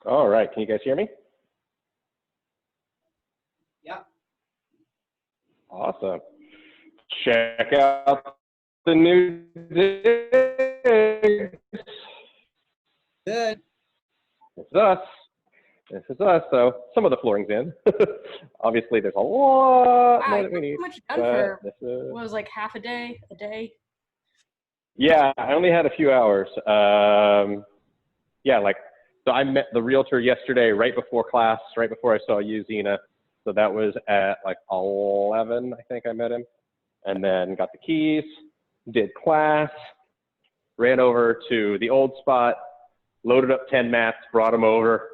All right, can you guys hear me? Yeah. Awesome. Check out the new digs. Good. This is us. This is us. So some of the flooring's in. Obviously, there's a lot more that we need. Much done for This is... what was like half a day, a day. Yeah, I only had a few hours. Yeah, like, so I met the realtor yesterday right before class, right before I saw you, Zena. So that was at like 11, I think I met him. And then got the keys, did class, ran over to the old spot, loaded up 10 mats, brought them over,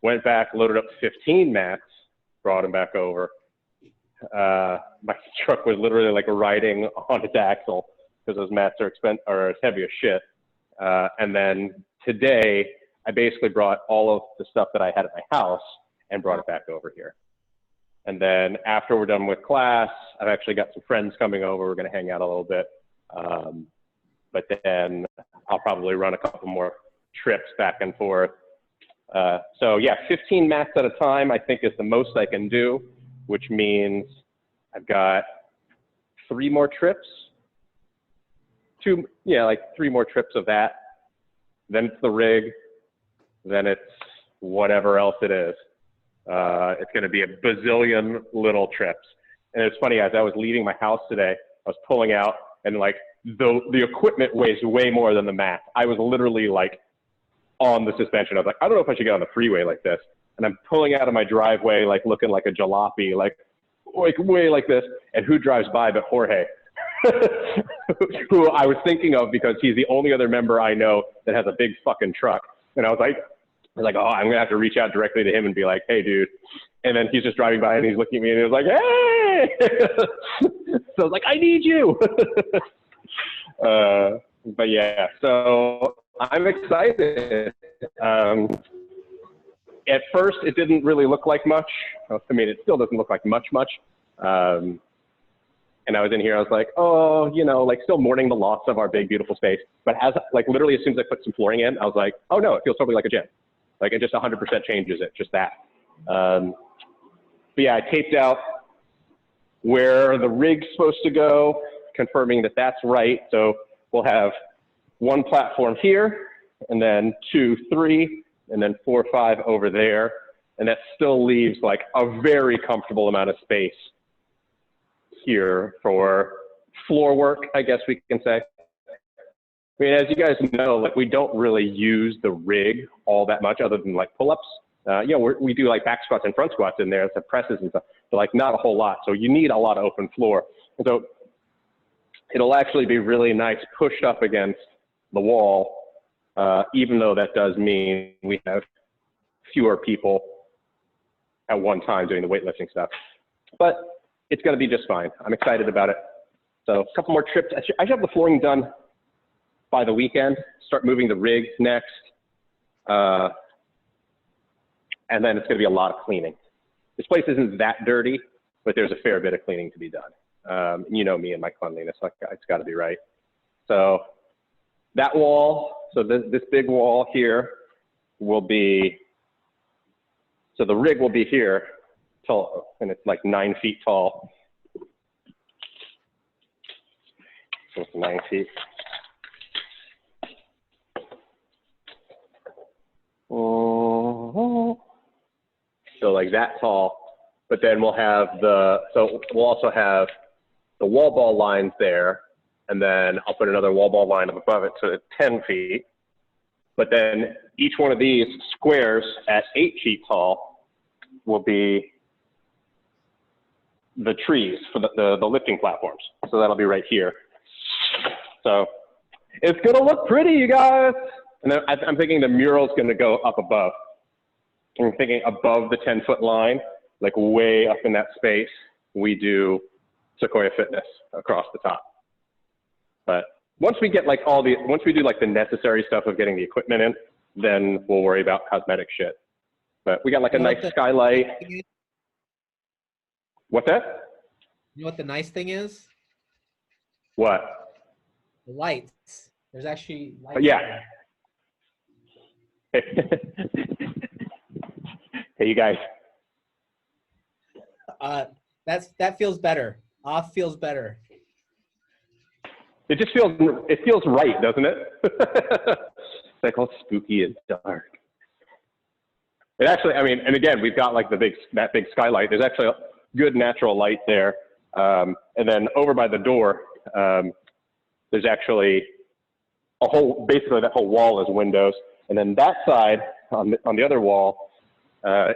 went back, loaded up 15 mats, brought them back over. My truck was literally like riding on its axle because those mats are heavy as shit. And then today, I basically brought all of the stuff that I had at my house and brought it back over here. And then after we're done with class, I've actually got some friends coming over. We're going to hang out a little bit. But then I'll probably run a couple more trips back and forth. So yeah, 15 mats at a time, I think is the most I can do, which means I've got 3 more trips. 3 more trips of that. Then it's the rig. Then it's whatever else it is. It's going to be a bazillion little trips. And it's funny, as I was leaving my house today, I was pulling out and like the equipment weighs way more than the mat. I was literally like on the suspension. I was like, I don't know if I should get on the freeway like this. And I'm pulling out of my driveway, like looking like a jalopy, like way like this. And who drives by but Jorge, who I was thinking of because he's the only other member I know that has a big fucking truck. And I was like, oh, I'm going to have to reach out directly to him and be like, hey, dude. And then he's just driving by and he's looking at me and he was like, hey. So I was like, I need you. But yeah, so I'm excited. At first, it didn't really look like much. I mean, it still doesn't look like much. And I was in here, I was like, oh, you know, like still mourning the loss of our big, beautiful space. But as like literally as soon as I put some flooring in, I was like, oh no, it feels totally like a gym. Like it just 100% changes it, just that. But yeah, I taped out where the rig's supposed to go, confirming that that's right. So we'll have 1 platform here, and then 2, 3, and then 4, 5 over there. And that still leaves like a very comfortable amount of space here for floor work, I guess we can say. I mean, as you guys know, like we don't really use the rig all that much other than like pull-ups. You know, we do like back squats and front squats in there, some presses and stuff, but like not a whole lot. So you need a lot of open floor. And so it'll actually be really nice pushed up against the wall, even though that does mean we have fewer people at one time doing the weightlifting stuff. But it's going to be just fine. I'm excited about it. So a couple more trips. I should have the flooring done by the weekend, start moving the rig next. And then it's going to be a lot of cleaning. This place isn't that dirty, but there's a fair bit of cleaning to be done. You know me and my cleanliness, like it's got to be right. So that wall, so this big wall here will be, so the rig will be here, tall, and it's like 9 feet tall. So it's 9 feet. So like that tall, but then we'll also have the wall ball lines there, and then I'll put another wall ball line up above it, so it's 10 feet. But then each one of these squares at 8 feet tall will be the trees for the lifting platforms. So that'll be right here. So it's gonna look pretty, you guys. And then I'm thinking the mural's gonna go up above. I'm thinking above the 10-foot line, like way up in that space, we do Sequoia Fitness across the top. But once we get like once we do like the necessary stuff of getting the equipment in, then we'll worry about cosmetic shit. But we got like a nice skylight. What's that? You know what the nice thing is? What? The lights. There's actually lights. Yeah. Hey, you guys. That feels better. Off feels better. It just feels right, doesn't it? It's like all spooky and dark. It actually, I mean, and again, we've got like that big skylight. There's actually a good natural light there. And then over by the door, there's actually basically that whole wall is windows. And then that side on the other wall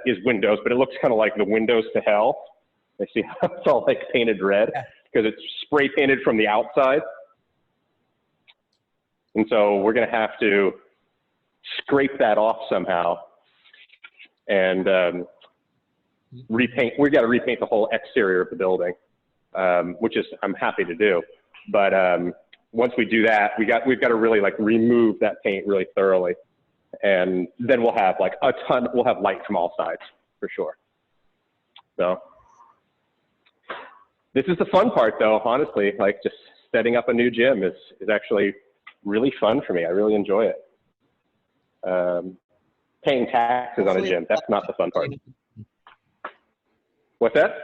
is windows, but it looks kind of like the windows to hell. I see how it's all like painted red because it's spray painted from the outside. And so we're going to have to scrape that off somehow and repaint. We've got to repaint the whole exterior of the building, which is I'm happy to do. But once we do that, we've got to really like remove that paint really thoroughly. And then we'll have like we'll have light from all sides for sure. So this is the fun part though, honestly, like just setting up a new gym is actually really fun for me. I really enjoy it. Paying taxes on a gym, that's not the fun part. What's that?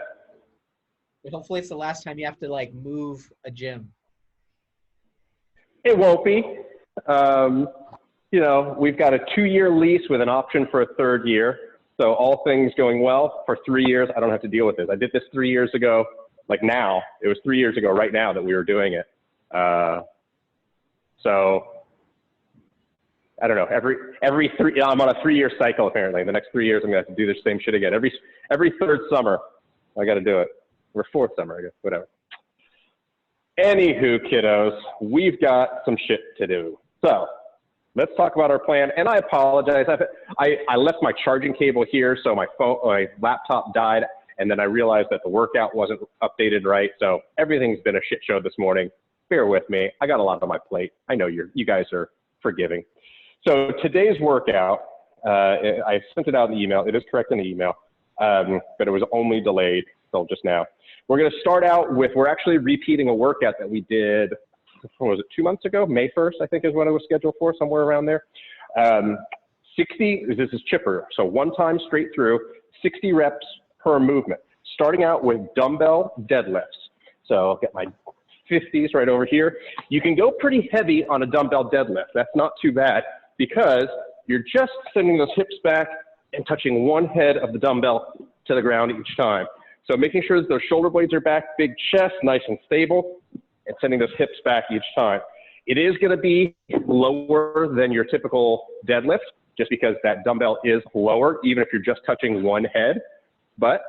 Hopefully it's the last time you have to like move a gym. It won't be. You know, we've got a 2-year lease with an option for a 3rd year. So all things going well, for 3 years, I don't have to deal with this. I did this 3 years ago, like now. It was 3 years ago right now that we were doing it. So I don't know, every 3, I'm on a 3-year cycle apparently. The next 3 years, I'm gonna have to do the same shit again. Every 3rd summer, I gotta do it. Or 4th summer, I guess, whatever. Anywho, kiddos, we've got some shit to do. So let's talk about our plan. And I apologize. I left my charging cable here, so my laptop died, and then I realized that the workout wasn't updated right. So everything's been a shit show this morning. Bear with me. I got a lot on my plate. I know you guys are forgiving. So today's workout, I sent it out in the email. It is correct in the email, but it was only delayed till just now. We're going to start out with, we're actually repeating a workout that we did, what was it, 2 months ago? May 1st, I think is when it was scheduled for, somewhere around there. 60, this is chipper, so one time straight through, 60 reps per movement, starting out with dumbbell deadlifts. So I'll get my 50s right over here. You can go pretty heavy on a dumbbell deadlift. That's not too bad because you're just sending those hips back and touching one head of the dumbbell to the ground each time. So making sure that those shoulder blades are back, big chest, nice and stable, and sending those hips back each time. It is going to be lower than your typical deadlift just because that dumbbell is lower, even if you're just touching one head. But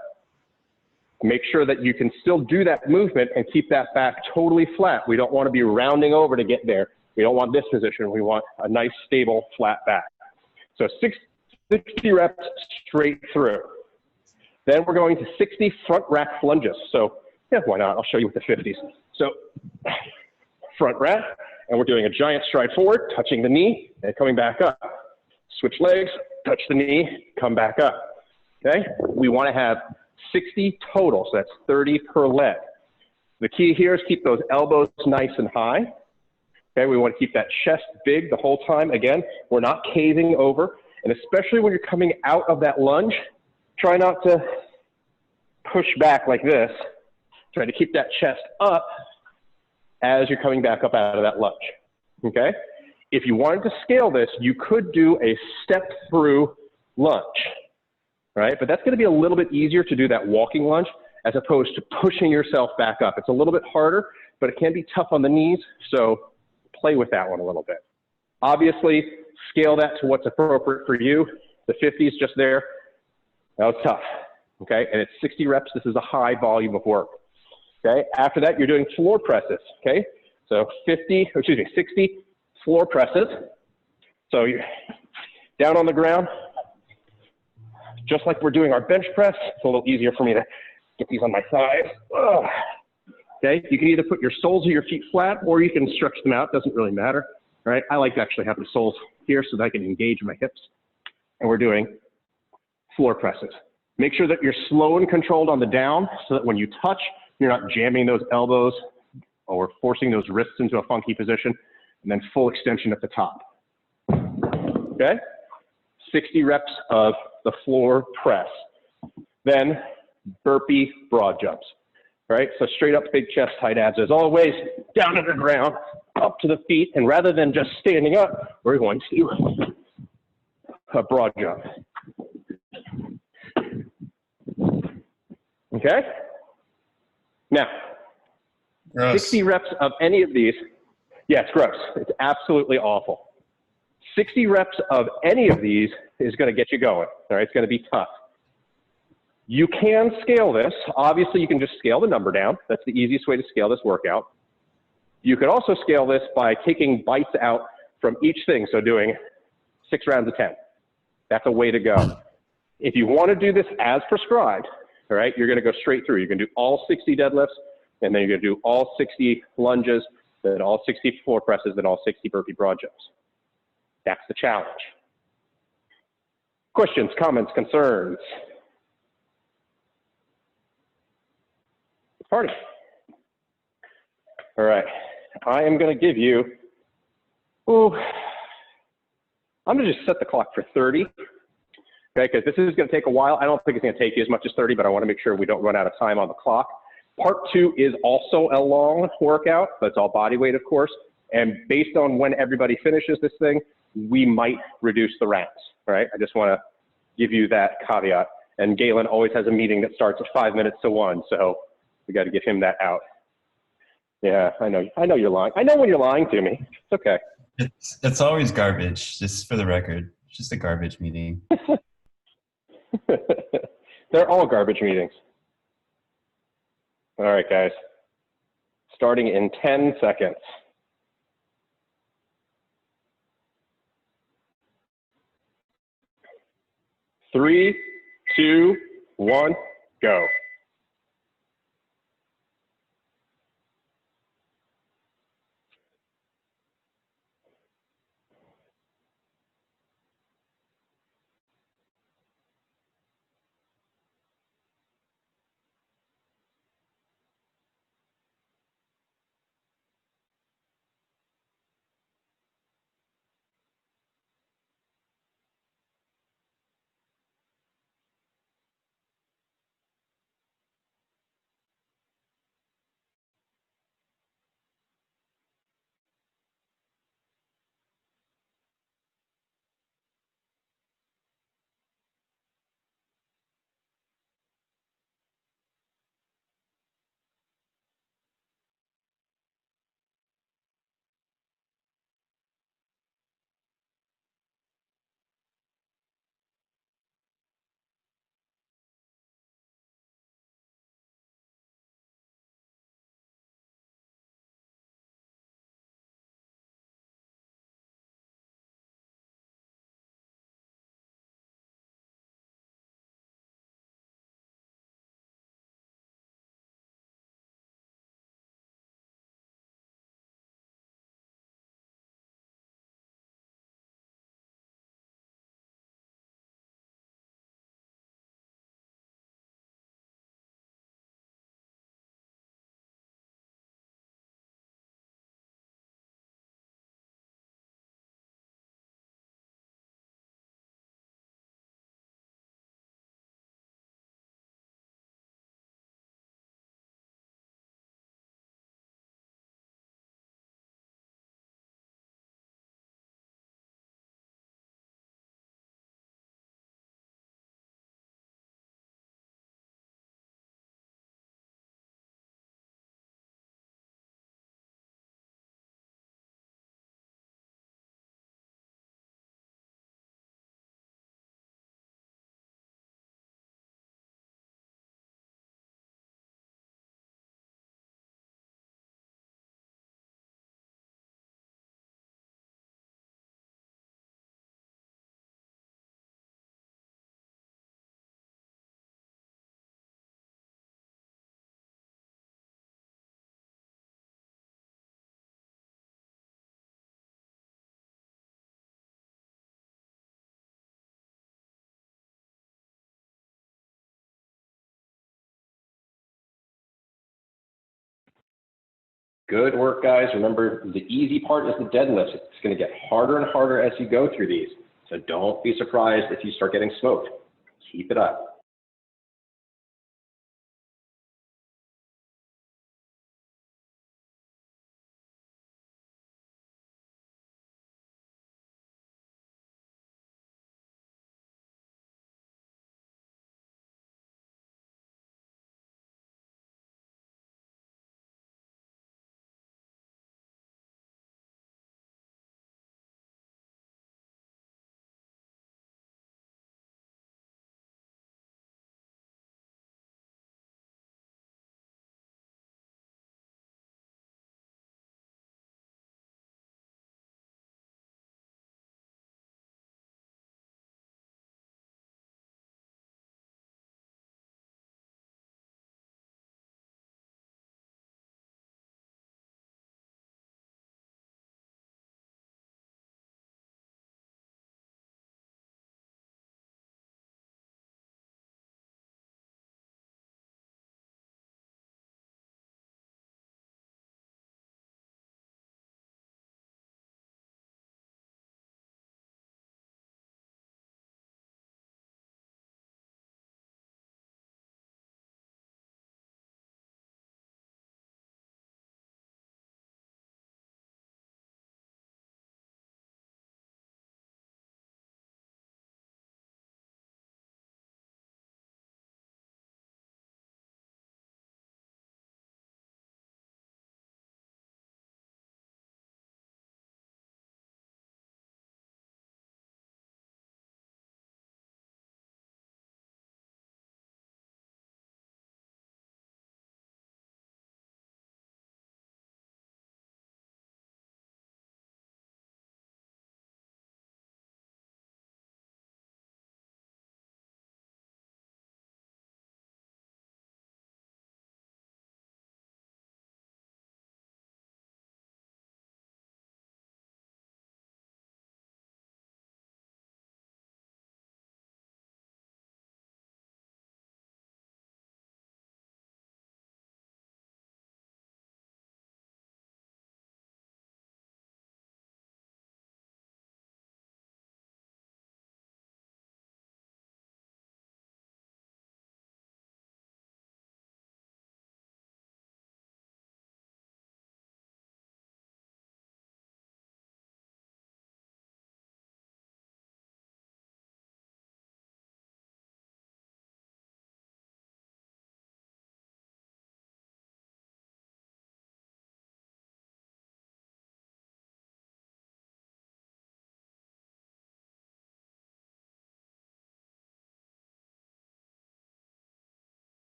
make sure that you can still do that movement and keep that back totally flat. We don't want to be rounding over to get there. We don't want this position. We want a nice, stable, flat back. So 60 reps straight through. Then we're going to 60 front rack lunges. So yeah, why not? I'll show you with the 50s. So front rack, and we're doing a giant stride forward, touching the knee, and coming back up. Switch legs, touch the knee, come back up. Okay? We want to have 60 total, so that's 30 per leg. The key here is keep those elbows nice and high. Okay, we want to keep that chest big the whole time. Again, we're not caving over, and especially when you're coming out of that lunge, try not to push back like this. Try to keep that chest up as you're coming back up out of that lunge. Okay? If you wanted to scale this, you could do a step-through lunge, right? But that's going to be a little bit easier to do that walking lunge as opposed to pushing yourself back up. It's a little bit harder, but it can be tough on the knees, so play with that one a little bit. Obviously, scale that to what's appropriate for you. The 50 is just there. That was tough, okay? And it's 60 reps. This is a high volume of work, okay? After that, you're doing floor presses, okay? So 60 floor presses. So you're down on the ground, just like we're doing our bench press. It's a little easier for me to get these on my thighs. Ugh. Okay, you can either put your soles of your feet flat or you can stretch them out. Doesn't really matter, right? I like to actually have the soles here so that I can engage my hips. And we're doing floor presses. Make sure that you're slow and controlled on the down so that when you touch, you're not jamming those elbows or forcing those wrists into a funky position, and then full extension at the top. Okay? 60 reps of the floor press. Then burpee broad jumps. Right? So straight up, big chest, tight abs as always, down to the ground, up to the feet, and rather than just standing up, we're going to do a broad jump. Okay? Now, gross. 60 reps of any of these, yeah, it's gross. It's absolutely awful. 60 reps of any of these is going to get you going. All right? It's going to be tough. You can scale this. Obviously, you can just scale the number down. That's the easiest way to scale this workout. You could also scale this by taking bites out from each thing, so doing 6 rounds of 10. That's a way to go. If you want to do this as prescribed, all right, you're going to go straight through. You're going to do all 60 deadlifts, and then you're going to do all 60 lunges, then all 60 floor presses, then all 60 burpee broad jumps. That's the challenge. Questions, comments, concerns? Party. All right, I am going to give you, I'm going to just set the clock for 30, okay, because this is going to take a while. I don't think it's going to take you as much as 30, but I want to make sure we don't run out of time on the clock. Part 2 is also a long workout, but it's all body weight, of course, and based on when everybody finishes this thing, we might reduce the rounds, all right? I just want to give you that caveat, and Galen always has a meeting that starts at 5 minutes to 1, so we got to get him that out. Yeah, I know you're lying. I know when you're lying to me. It's okay. It's always garbage, just for the record. It's just a garbage meeting. They're all garbage meetings. All right, guys. Starting in 10 seconds. 3, 2, 1, go. Good work, guys. Remember, the easy part is the deadlifts. It's going to get harder and harder as you go through these. So don't be surprised if you start getting smoked. Keep it up.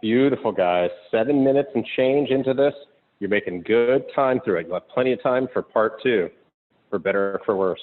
Beautiful, guys. 7 minutes and change into this. You're making good time through it. You'll have plenty of time for part two, for better or for worse.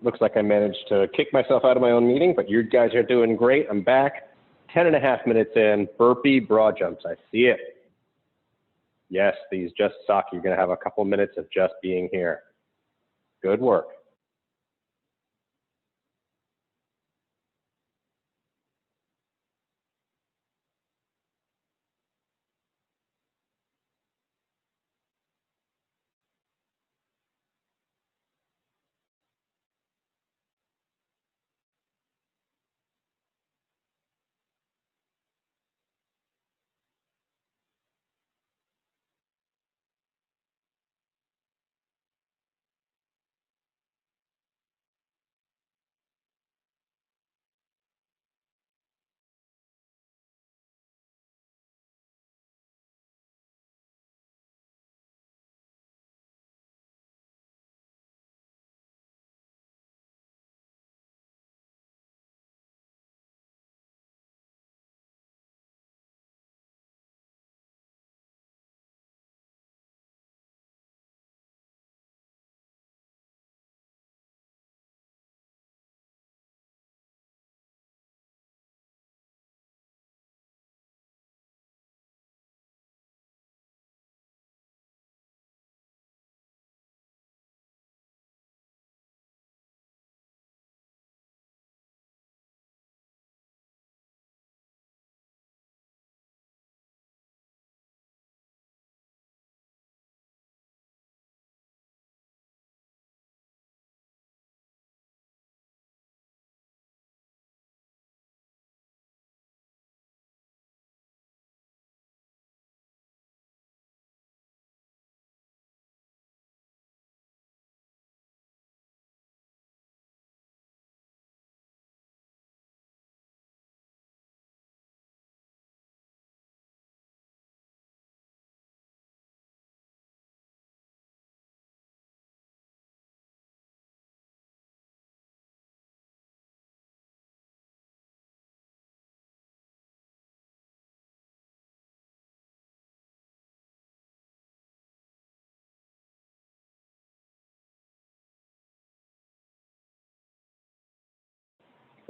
Looks like I managed to kick myself out of my own meeting, but you guys are doing great. I'm back. 10.5 minutes in, burpee broad jumps. I see it. Yes, these just suck. You're going to have a couple minutes of just being here. Good work.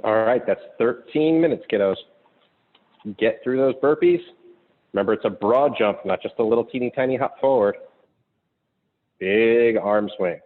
All right, that's 13 minutes, kiddos. Get through those burpees. Remember, it's a broad jump, not just a little teeny tiny hop forward. Big arm swings.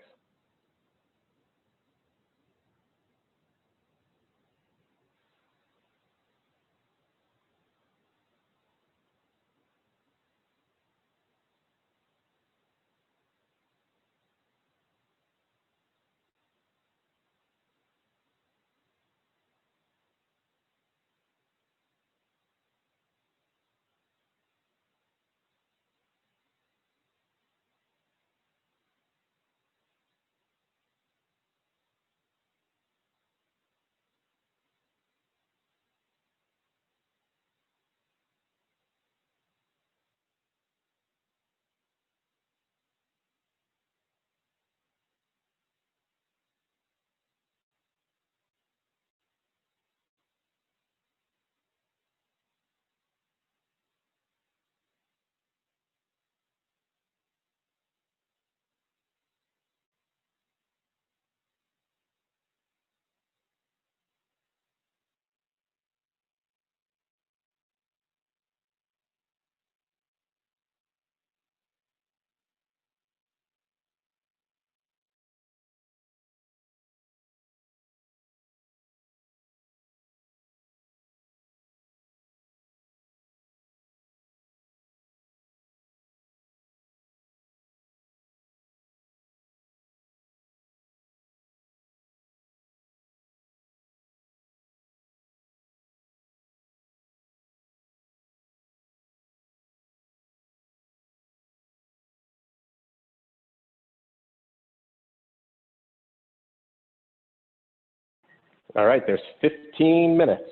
All right, there's 15 minutes.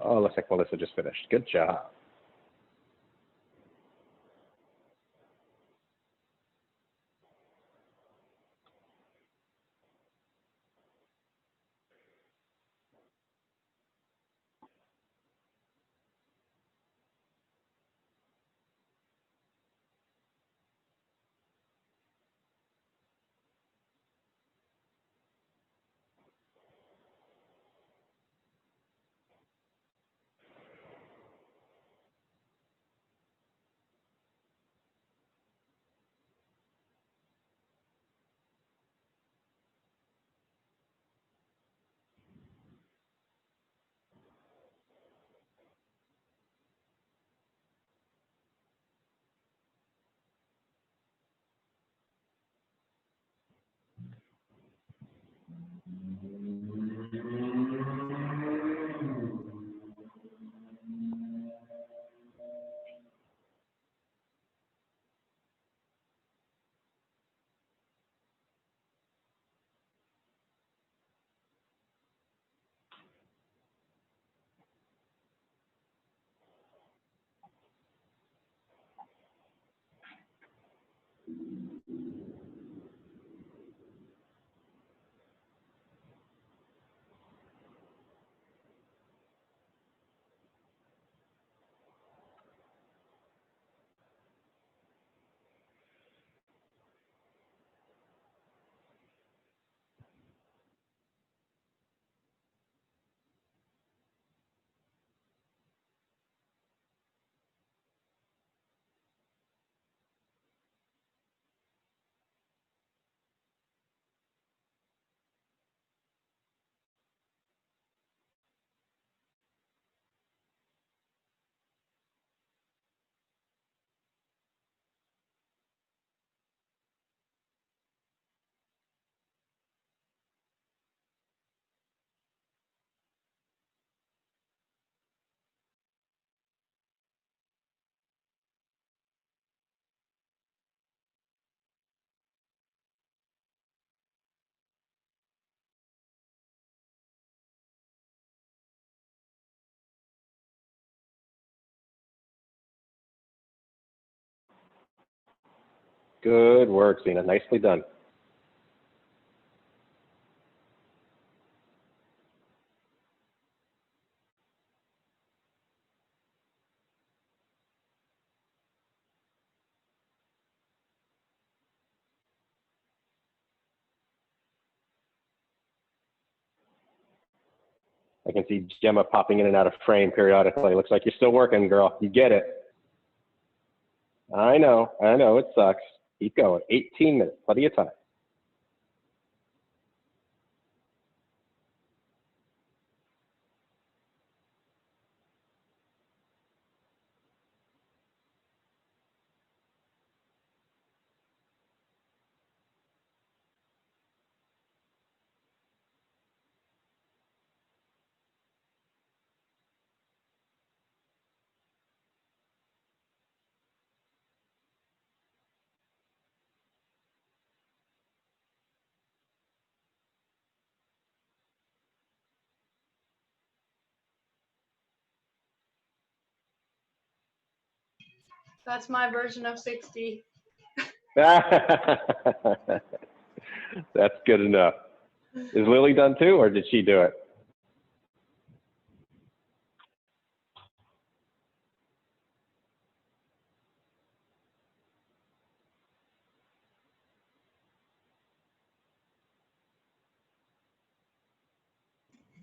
Oh, looks like Melissa just finished. Good job. Good work, Zena. Nicely done. I can see Gemma popping in and out of frame periodically. Looks like you're still working, girl. You get it. I know, it sucks. Keep going. 18 minutes, plenty of time. That's my version of 60. That's good enough. Is Lily done too, or did she do it?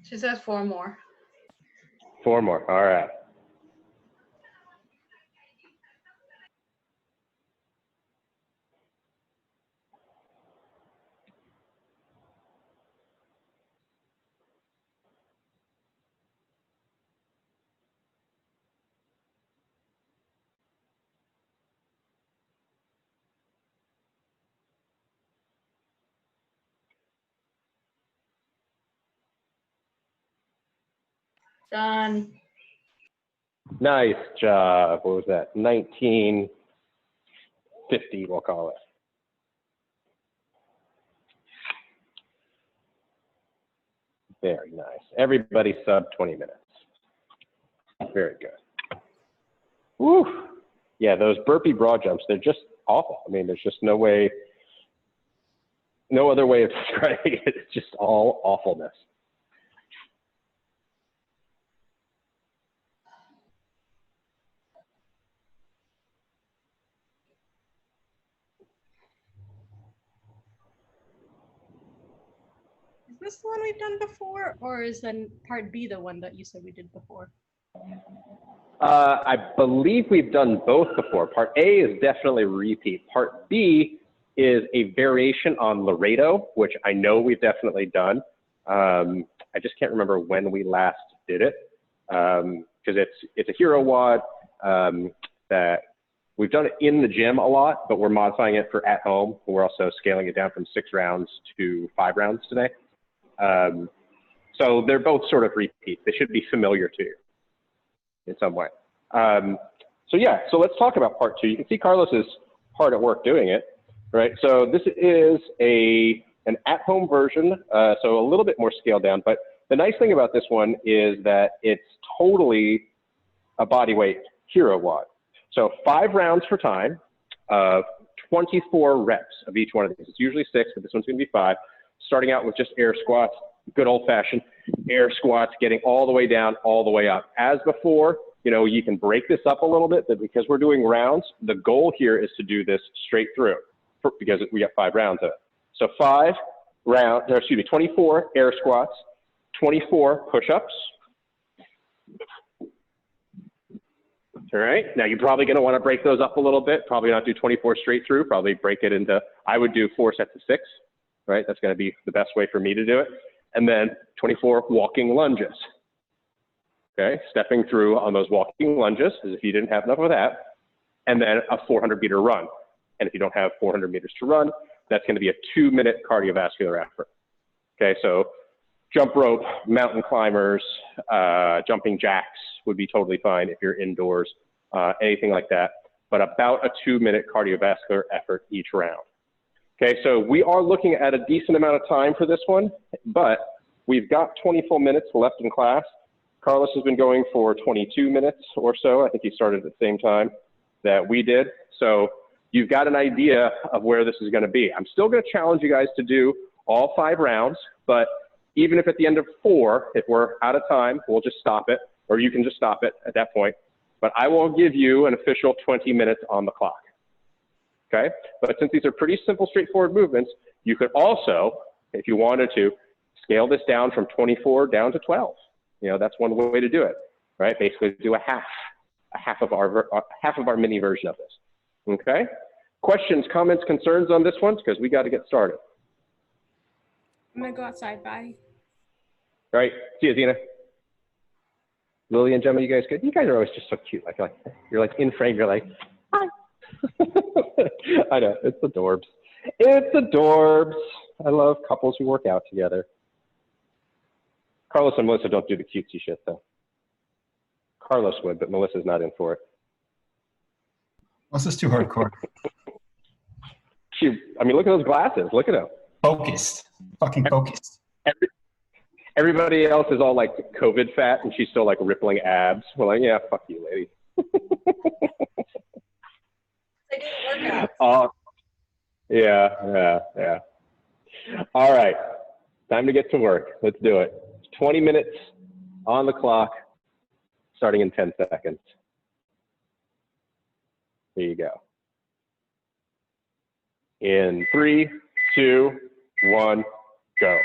She says 4 more. 4 more. All right. Done. Nice job. What was that? 1950, we'll call it. Very nice. Everybody sub 20 minutes. Very good. Woo. Yeah, those burpee broad jumps, they're just awful. I mean, there's just no other way of describing it. It's just all awfulness. Is this the one we've done before, or is then part B the one that you said we did before? I believe we've done both before. Part A is definitely a repeat. Part B is a variation on Laredo, which I know we've definitely done. I just can't remember when we last did it, because it's a hero WOD that we've done it in the gym a lot, but we're modifying it for at home. We're also scaling it down from 6 rounds to 5 rounds today. So they're both sort of repeats. They should be familiar to you in some way. So yeah, so let's talk about part two. You can see Carlos is hard at work doing it, right? So this is an at-home version, so a little bit more scaled down. But the nice thing about this one is that it's totally a body weight hero WOD. So 5 rounds for time of 24 reps of each one of these. It's usually 6, but this one's going to be 5. Starting out with just air squats, good old-fashioned air squats, getting all the way down, all the way up. As before, you know, you can break this up a little bit, but because we're doing rounds, the goal here is to do this straight through because we got 5 rounds of it. So 24 air squats, 24 push-ups. All right, now you're probably gonna wanna break those up a little bit, probably not do 24 straight through, probably break it into, I would do 4 sets of 6, right? That's gonna be the best way for me to do it. And then 24 walking lunges. Okay, stepping through on those walking lunges as if you didn't have enough of that. And then a 400-meter run. And if you don't have 400 meters to run, that's gonna be a 2-minute cardiovascular effort. Okay, so jump rope, mountain climbers, jumping jacks would be totally fine if you're indoors, anything like that, but about a 2-minute cardiovascular effort each round. Okay, so we are looking at a decent amount of time for this one, but we've got 20 full minutes left in class. Carlos has been going for 22 minutes or so. I think he started at the same time that we did. So you've got an idea of where this is gonna be. I'm still gonna challenge you guys to do all 5 rounds, but even if at the end of 4, if we're out of time, we'll just stop it, or you can just stop it at that point. But I will give you an official 20 minutes on the clock, okay? But since these are pretty simple, straightforward movements, you could also, if you wanted to, scale this down from 24 down to 12. You know, that's one way to do it, right? Basically do a half of our mini version of this, okay? Questions, comments, concerns on this one? Because we got to get started. I'm gonna go outside. Bye. All right, see you, Zena. Lily and Gemma, you guys good? You guys are always just so cute. Like you're like in frame. You're like, hi. I know, it's adorbs. It's adorbs. I love couples who work out together. Carlos and Melissa don't do the cutesy shit though. Carlos would, but Melissa's not in for it. This is too hardcore. I mean, look at those glasses. Look at them. Focused. Fucking focused. Everybody else is all like COVID fat, and she's still like rippling abs. We're like, yeah, fuck you, lady. Yeah. All right, time to get to work. Let's do it. 20 minutes on the clock, starting in 10 seconds. There you go. In 3, 2, 1, go.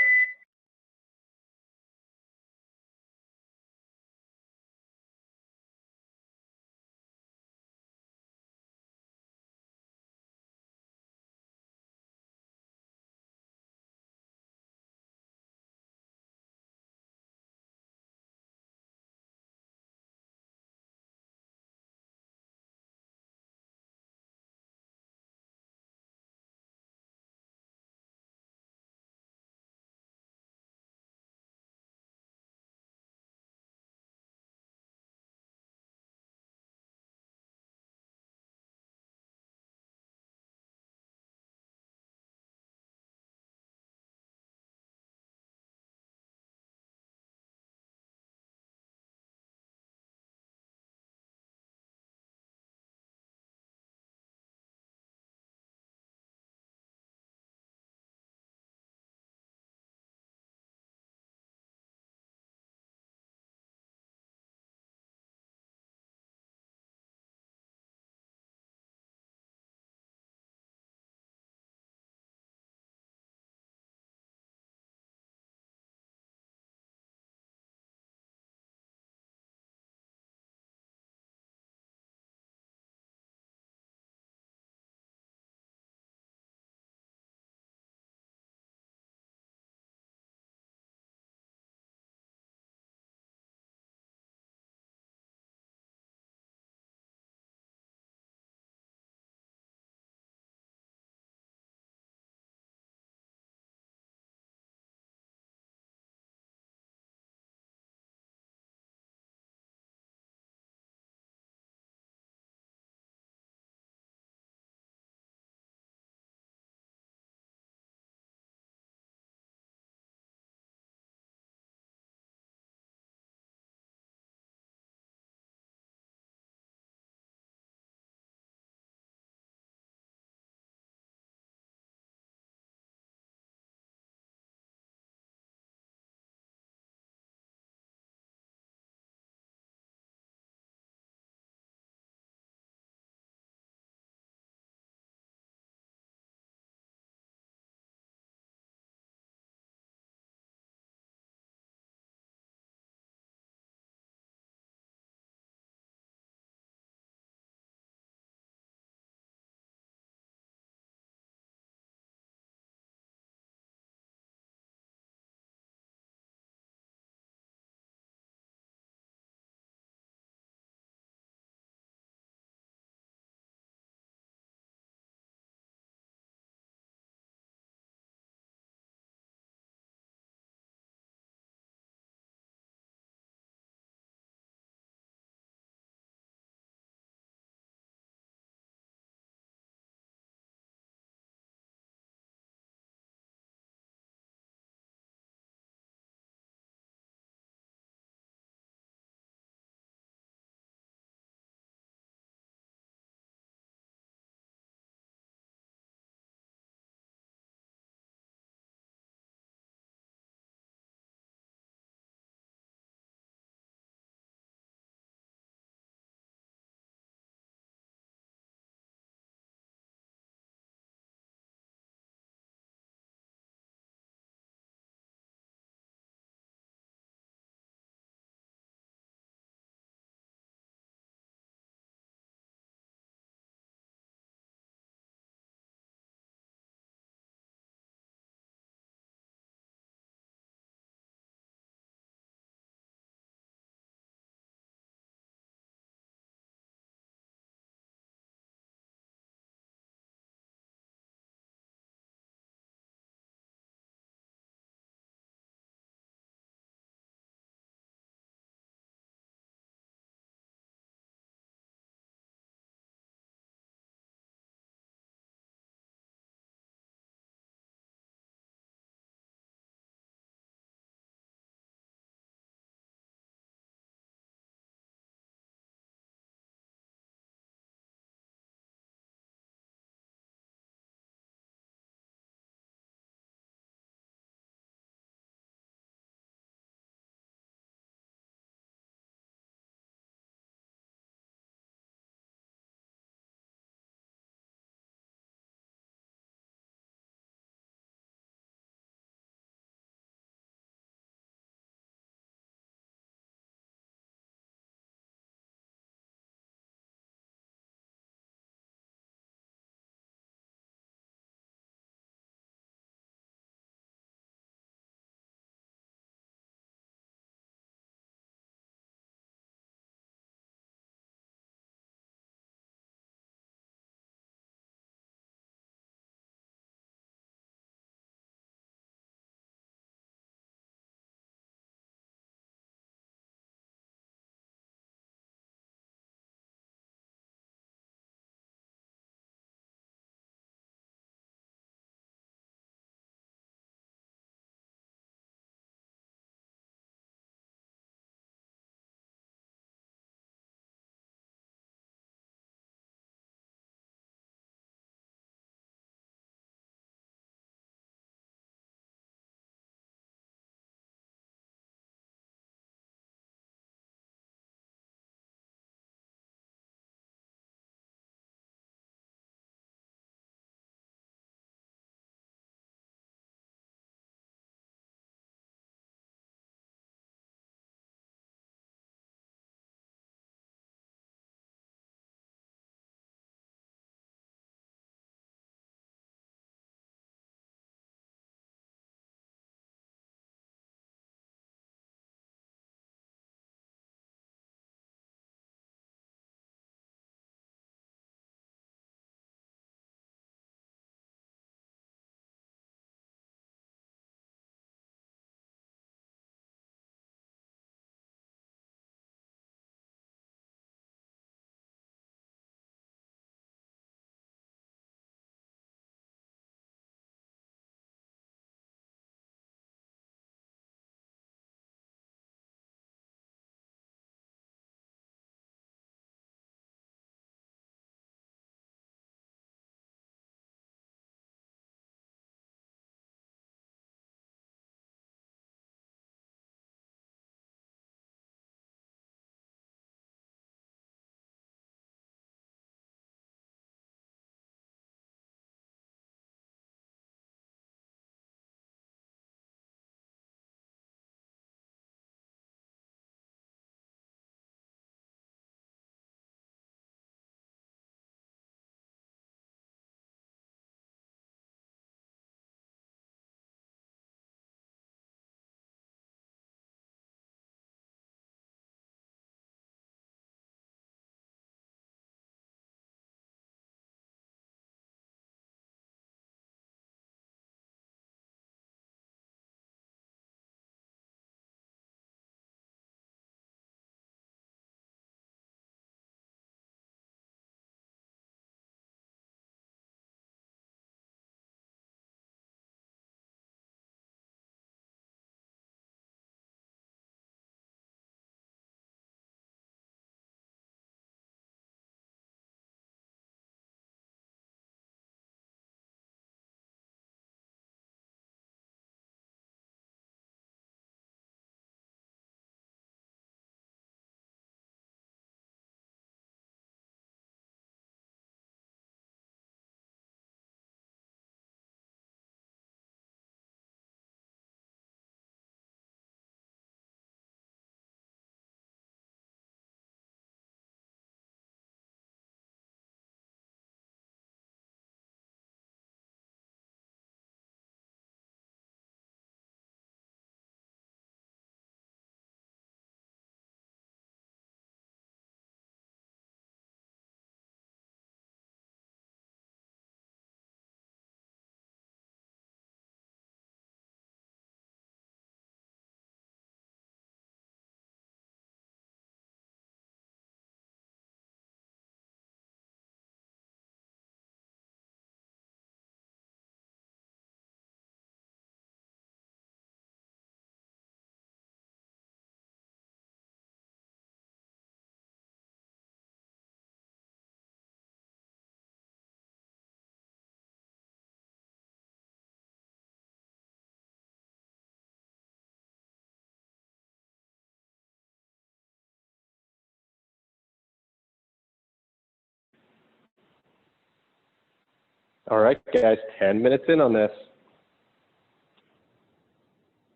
All right, guys, 10 minutes in on this.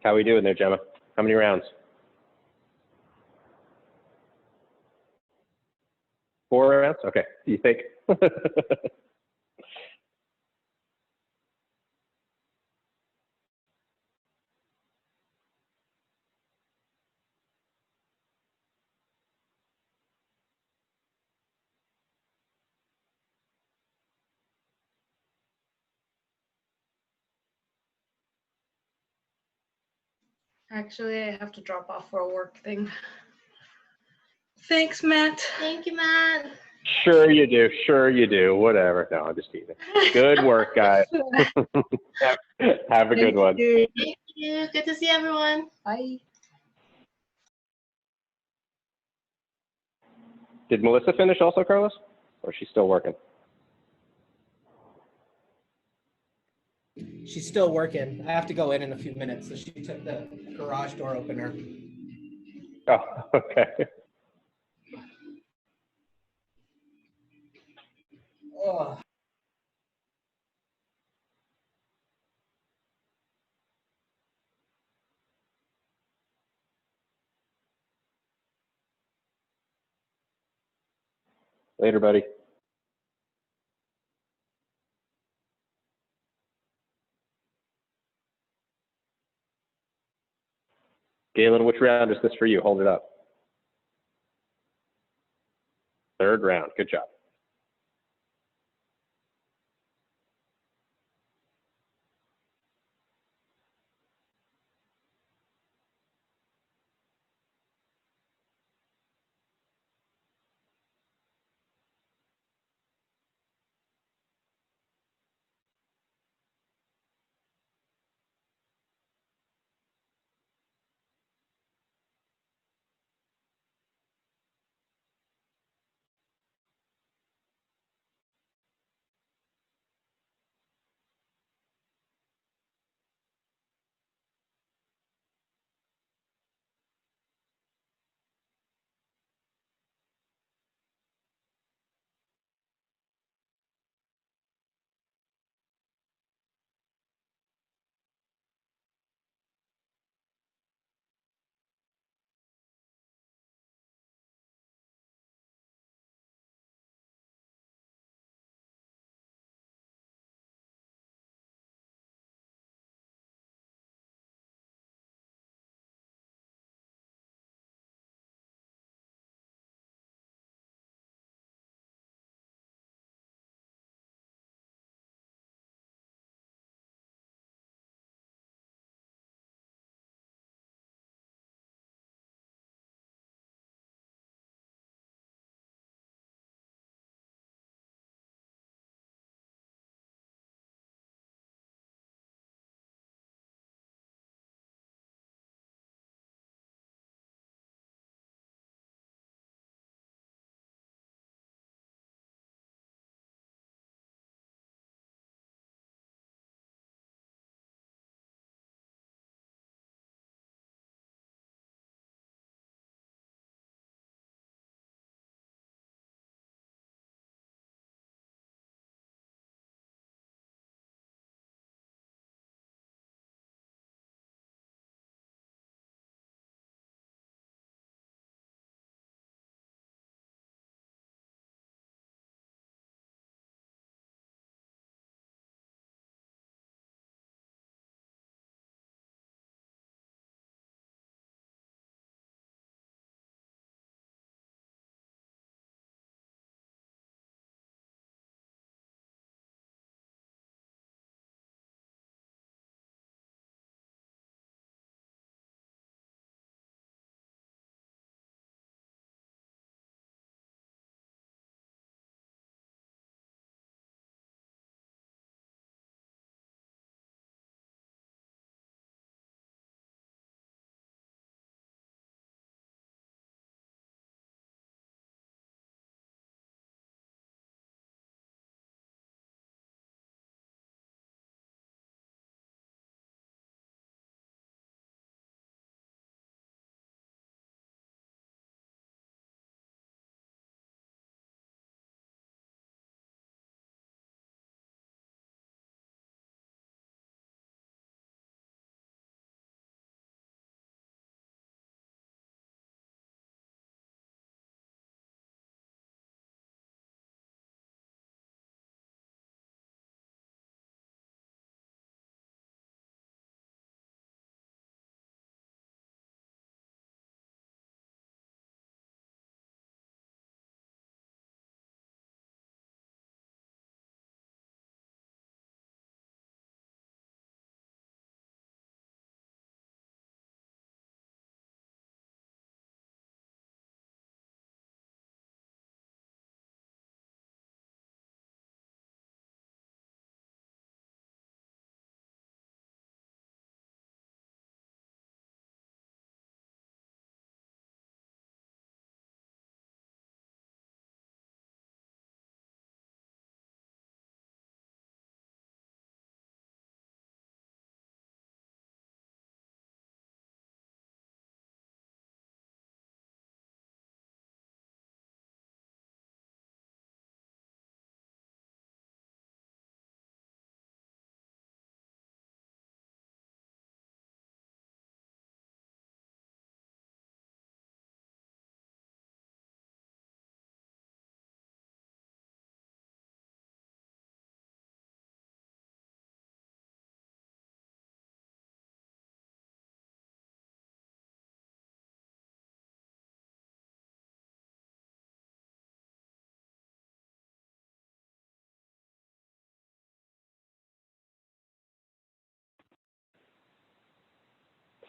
How we doing there, Gemma? How many rounds? 4 rounds? Okay. Do you think? Actually, I have to drop off for a work thing. Thanks, Matt. Thank you, Matt. Sure you do. Sure you do. Whatever. No, I'm just teasing. Good work, guys. Have a good one. Thank you. Good to see everyone. Bye. Did Melissa finish also, Carlos? Or is she still working? She's still working. I have to go in a few minutes, so she took the garage door opener. Oh, okay. Ugh. Later, buddy. Galen, which round is this for you? Hold it up. 3rd round. Good job.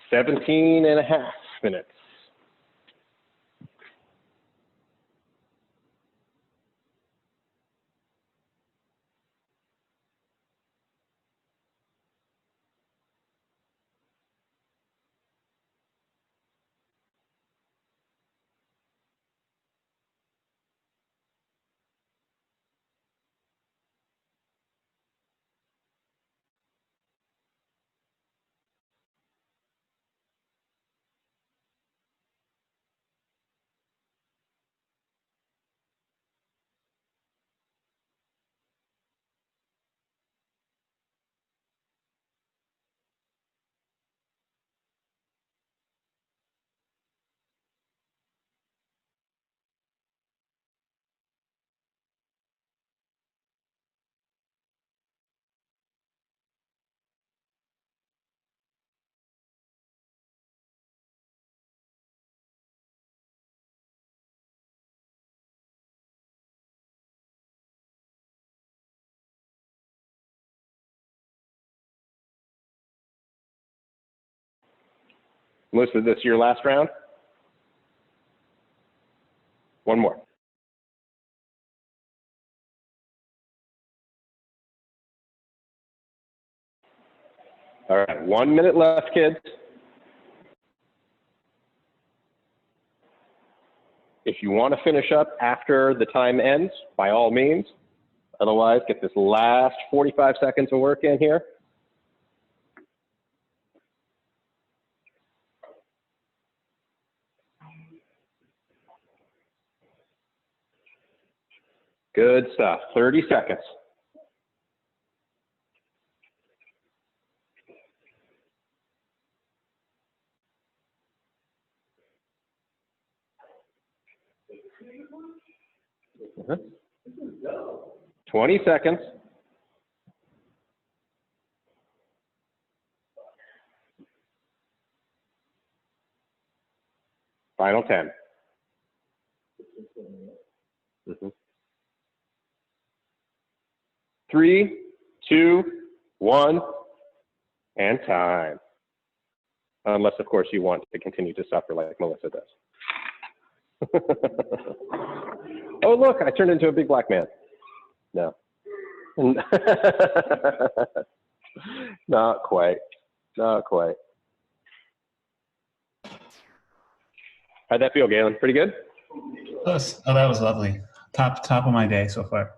17 and a half minutes. Melissa, this your last round? One more. All right, 1 minute left, kids. If you want to finish up after the time ends, by all means. Otherwise, get this last 45 seconds of work in here. Good stuff. 30 seconds. Uh-huh. 20 seconds. Final 10. Mm-hmm. 3, 2, 1, and time. Unless, of course, you want to continue to suffer like Melissa does. Oh, look, I turned into a big black man. No. Not quite. Not quite. How'd that feel, Galen? Pretty good? Oh, that was lovely. Top of my day so far.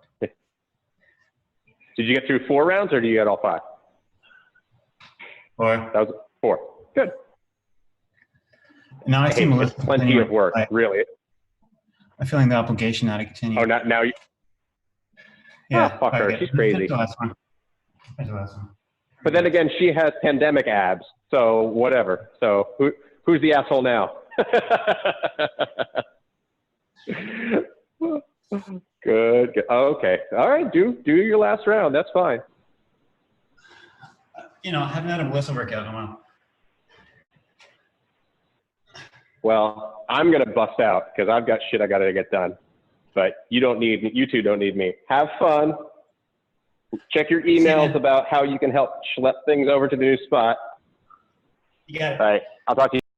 Did you get through 4 rounds, or did you get all 5? 4. That was 4. Good. Now I see Melissa. It's plenty of work, really. I'm feeling the obligation now to continue. Oh, now you. Yeah. Oh, fuck her. She's crazy. The last one. The last one. But then again, she has pandemic abs, so whatever. So who's the asshole now? Good. Oh, okay. All right. Do your last round. That's fine. You know, I haven't had a Melissa workout in a while. Well, I'm gonna bust out because I've got shit I gotta get done. But you two don't need me. Have fun. Check your emails about how you can help schlep things over to the new spot. You got it. All right. I'll talk to you.